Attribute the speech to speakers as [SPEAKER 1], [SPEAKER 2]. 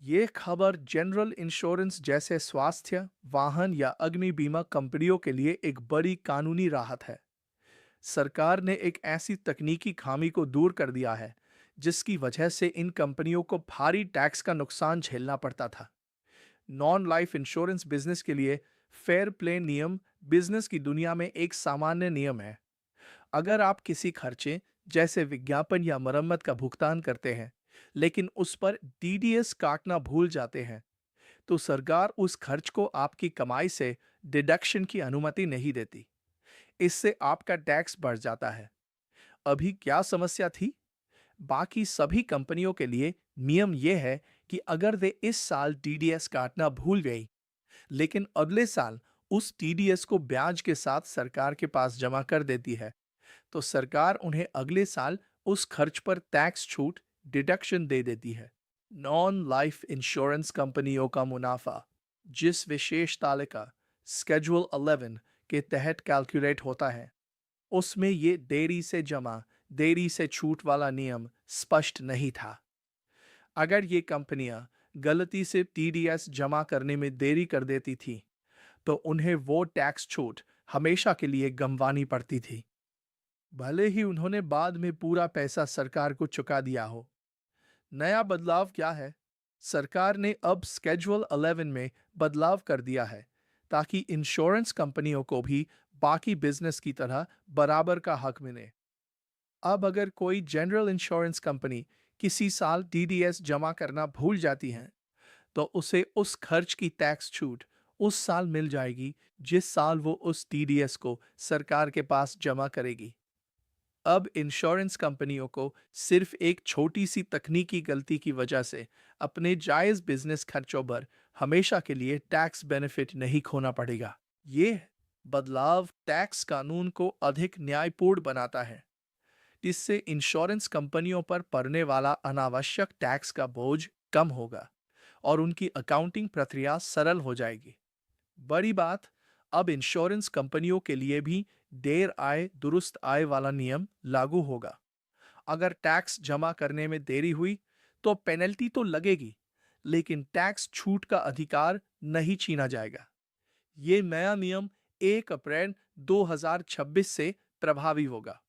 [SPEAKER 1] ये खबर general insurance जैसे स्वास्थ्य, वाहन या अग्नि बीमा कंपनियों के लिए एक बड़ी कानूनी राहत है। सरकार ने एक ऐसी तकनीकी खामी को दूर कर दिया है, जिसकी वजह से इन कंपनियों को भारी टैक्स का नुकसान झेलना पड़ता था। नॉन लाइफ इंश्योरेंस बिजनेस के लिए फेयर प्ले नियम बिजनेस की दुनिया में एक सामान्य नियम है। अगर आप किसी खर्चे जैसे विज्ञापन या मरम्मत का भुगतान करते हैं, लेकिन उस पर डीडीएस काटना भूल जाते हैं, तो सरकार उस खर्च को आपकी कमाई से डिडक्शन की अनुमति नहीं देती। इससे आपका टैक्स बढ़ जाता है। अभी क्या समस्या थी? बाकी सभी कंपनियों के लिए नियम यह है कि अगर वे इस साल टीडीएस काटना भूल गई, लेकिन अगले साल उस टीडीएस को ब्याज के साथ सरकार के पास जमा कर देती है, तो सरकार उन्हें अगले साल उस खर्च पर टैक्स छूट डिडक्शन दे देती है। नॉन लाइफ इंश्योरेंस कंपनियों का मुनाफा, जिस विशेष तालिका स्केड्यूल 11 के तहत कैलकुलेट होता है, उसमें ये देरी से जमा, देरी से छूट वाला नियम स्पष्ट नहीं था। अगर ये कंपनियां गलती से टीडीएस जमा करने में देरी कर देती थी, तो उन्हें वो टैक्स छूट हमेशा के लिए गंवानी पड़ती थी, भले ही उन्होंने बाद में पूरा पैसा सरकार को चुका दिया हो। नया बदलाव क्या है? सरकार ने अब स्केड्यूल 11 में बदलाव कर दिया है, ताकि इंश्योरेंस कंपनियों को भी बाकी बिजनेस की तरह बराबर का हक मिले। अब अगर कोई जनरल इंश्योरेंस कंपनी किसी साल डीडीएस जमा करना भूल जाती है, तो उसे उस खर्च की टैक्स छूट उस साल मिल जाएगी जिस साल वो उस टीडीएस को सरकार के पास जमा करेगी। अब इंश्योरेंस कंपनियों को सिर्फ एक छोटी सी तकनीकी गलती की वजह से अपने जायज बिजनेस खर्चों पर हमेशा के लिए टैक्स बेनिफिट नहीं खोना पड़ेगा। ये बदलाव टैक्स कानून को अधिक न्यायपूर्ण बनाता है, जिससे इंश्योरेंस कंपनियों पर पड़ने वाला अनावश्यक टैक्स का बोझ कम होगा और उनकी अकाउंटिंग प्रक्रिया सरल हो जाएगी। बड़ी बात, अब इंश्योरेंस कंपनियों के लिए भी देर आए दुरुस्त आय वाला नियम लागू होगा। अगर टैक्स जमा करने में देरी हुई, तो पेनल्टी तो लगेगी, लेकिन टैक्स छूट का अधिकार नहीं छीना जाएगा। ये नया नियम 1 अप्रैल 2026 से प्रभावी होगा।